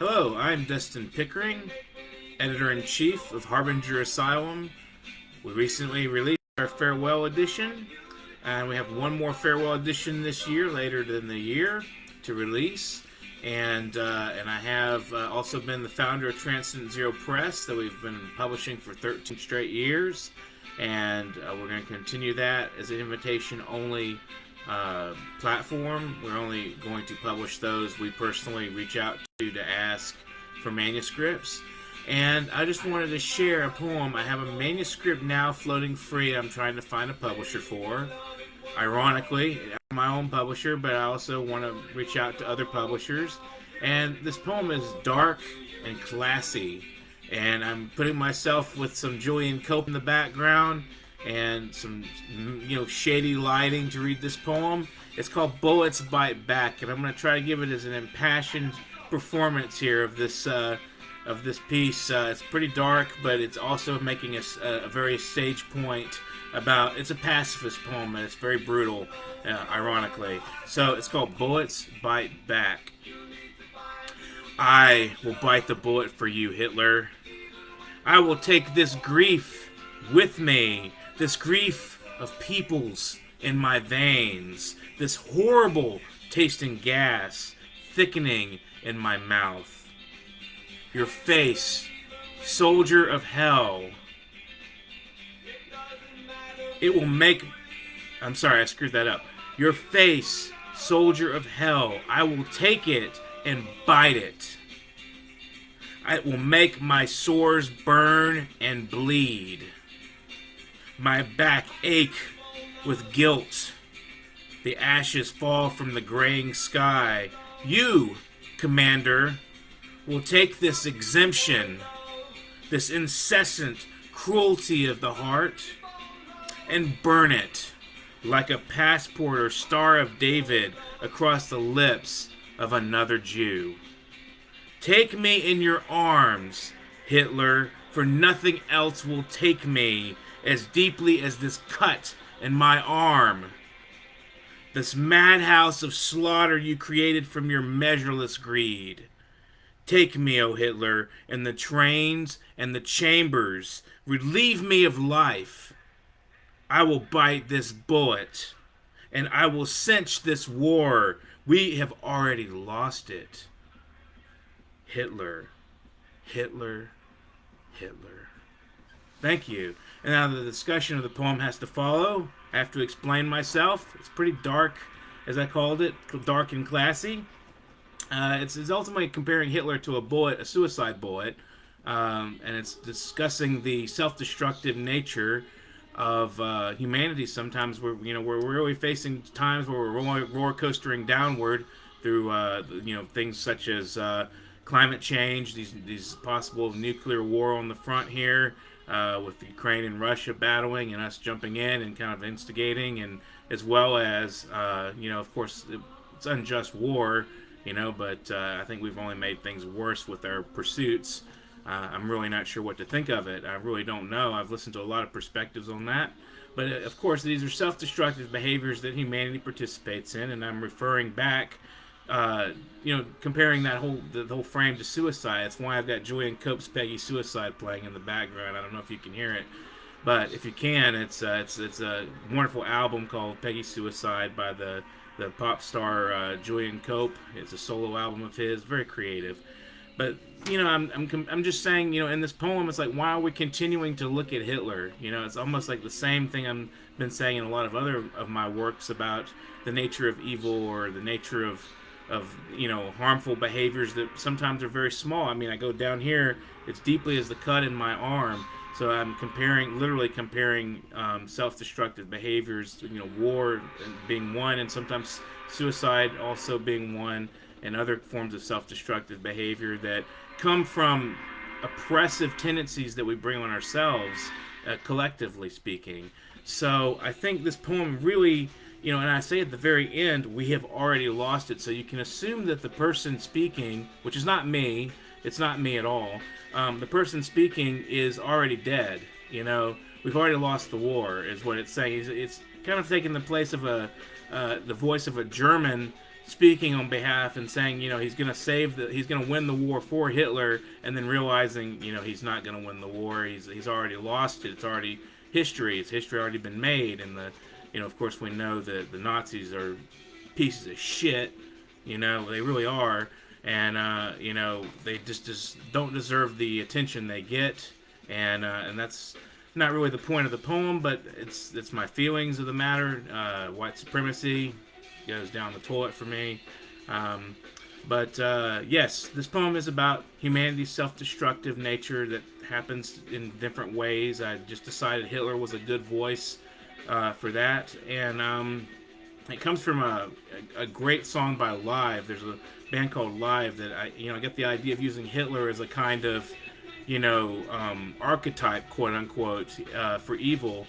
Hello, I'm Dustin Pickering, Editor-in-Chief of Harbinger Asylum. We recently released our farewell edition, and we have one more farewell edition this year, later in the year, to release. And I have also been the founder of Transcendent Zero Press that we've been publishing for 13 straight years. And we're going to continue that as an invitation-only platform. We're only going to publish those we personally reach out to ask for manuscripts. And I just wanted to share a poem. I have a manuscript now floating free I'm trying to find a publisher for. Ironically, I'm my own publisher, but I also want to reach out to other publishers. And this poem is dark and classy. And I'm putting myself with some Julian Cope in the background and some, shady lighting to read this poem. It's called Bullets Bite Back, and I'm going to try to give it as an impassioned performance here of this piece. It's pretty dark, but it's also making a very sage point about. It's a pacifist poem, and it's very brutal, ironically. So it's called Bullets Bite Back. I will bite the bullet for you, Hitler. I will take this grief with me, this grief of peoples in my veins, this horrible tasting gas thickening in my mouth. Your face, soldier of hell. It will make... I'm sorry, I screwed that up. Your face, soldier of hell. I will take it and bite it. It will make my sores burn and bleed. My back ache with guilt. The ashes fall from the graying sky. You, Commander, will take this exemption, this incessant cruelty of the heart, and burn it like a passport or Star of David across the lips of another Jew. Take me in your arms, Hitler, for nothing else will take me as deeply as this cut in my arm. This madhouse of slaughter you created from your measureless greed. Take me, O Hitler, in the trains and the chambers. Relieve me of life. I will bite this bullet, and I will cinch this war. We have already lost it. Hitler, Hitler, Hitler. Thank you. And now the discussion of the poem has to follow. I have to explain myself. It's pretty dark, as I called it, dark and classy. It's ultimately comparing Hitler to a bullet, a suicide bullet, and it's discussing the self-destructive nature of humanity. Sometimes we're really facing times where we're roller coastering downward through things such as climate change, these possible nuclear war on the front here, with Ukraine and Russia battling and us jumping in and kind of instigating, and as well as of course it's unjust war, but I think we've only made things worse with our pursuits. I'm really not sure what to think of it. I really don't know. I've listened to a lot of perspectives on that. But of course, these are self-destructive behaviors that humanity participates in, and I'm referring back, comparing the whole frame to suicide. That's why I've got Julian Cope's Peggy Suicide playing in the background. I don't know if you can hear it, but if you can, it's a wonderful album called Peggy Suicide by the pop star Julian Cope. It's a solo album of his, very creative. But I'm just saying, in this poem, it's like, why are we continuing to look at Hitler? It's almost like the same thing I've been saying in a lot of other of my works about the nature of evil, or the nature of harmful behaviors that sometimes are very small. I mean, I go down here, it's deeply as the cut in my arm. So I'm literally comparing self-destructive behaviors, war being one, and sometimes suicide also being one, and other forms of self-destructive behavior that come from oppressive tendencies that we bring on ourselves, collectively speaking. So I think this poem really, and I say at the very end, we have already lost it. So you can assume that the person speaking, which is not me, it's not me at all, the person speaking is already dead. We've already lost the war, is what it's saying. It's kind of taking the place of the voice of a German speaking on behalf and saying, he's going to he's going to win the war for Hitler, and then realizing, he's not going to win the war. He's already lost it. It's already history. It's history already been made, and of course, we know that the Nazis are pieces of shit. They really are, and they just don't deserve the attention they get, and that's not really the point of the poem, but it's my feelings of the matter. White supremacy goes down the toilet for me. But yes, this poem is about humanity's self-destructive nature that happens in different ways. I just decided Hitler was a good voice for that, and it comes from a great song by Live. There's a band called Live that I get the idea of using Hitler as a kind of archetype, quote unquote, for evil,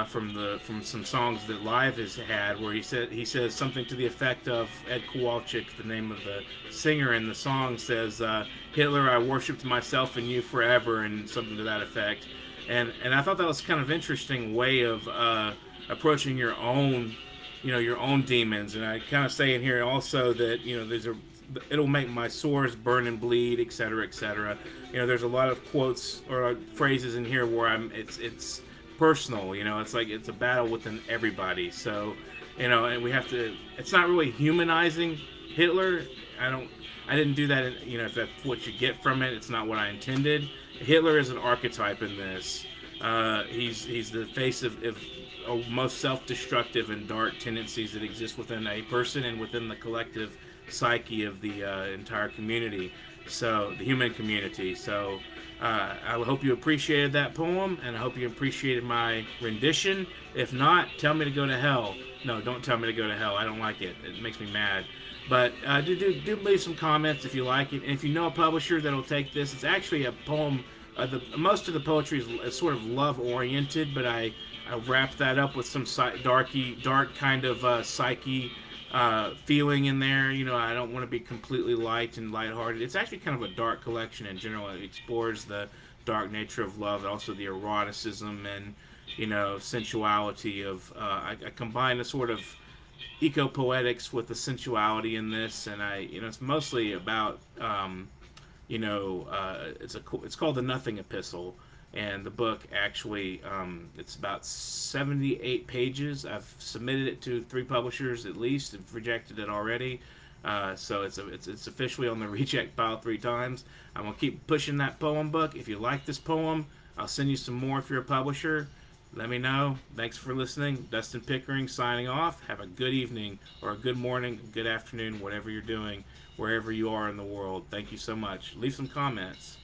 from some songs that Live has had, where he says something to the effect of, Ed Kowalczyk, the name of the singer in the song, says, "Hitler, I worshipped myself and you forever," and something to that effect. And I thought that was kind of interesting way of approaching your own demons. And I kind of say in here also that it'll make my sores burn and bleed, etc., etc. There's a lot of quotes or phrases in here where it's personal. It's like it's a battle within everybody. So, and we have to. It's not really humanizing Hitler. I didn't do that. If that's what you get from it, it's not what I intended. Hitler is an archetype in this. He's the face of most self-destructive and dark tendencies that exist within a person and within the collective psyche of the entire community, so the human community. So I hope you appreciated that poem, and I hope you appreciated my rendition. If not, tell me to go to hell. No, don't tell me to go to hell. I don't like it. It makes me mad. But do leave some comments if you like it, and if you know a publisher that'll take this. It's actually a poem. Most of the poetry is sort of love-oriented, but I wrapped that up with some dark kind of psyche feeling in there. I don't want to be completely light and lighthearted. It's actually kind of a dark collection in general. It explores the dark nature of love, also the eroticism and sensuality of. I combine a sort of eco-poetics with the sensuality in this, and it's mostly about it's called the Nothing Epistle. And the book actually, it's about 78 pages. I've submitted it to 3 publishers at least, and rejected it already. So it's officially on the reject pile 3 times. I'm gonna keep pushing that poem book. If you like this poem, I'll send you some more if you're a publisher. Let me know. Thanks for listening. Dustin Pickering signing off. Have a good evening, or a good morning, good afternoon, whatever you're doing, wherever you are in the world. Thank you so much. Leave some comments.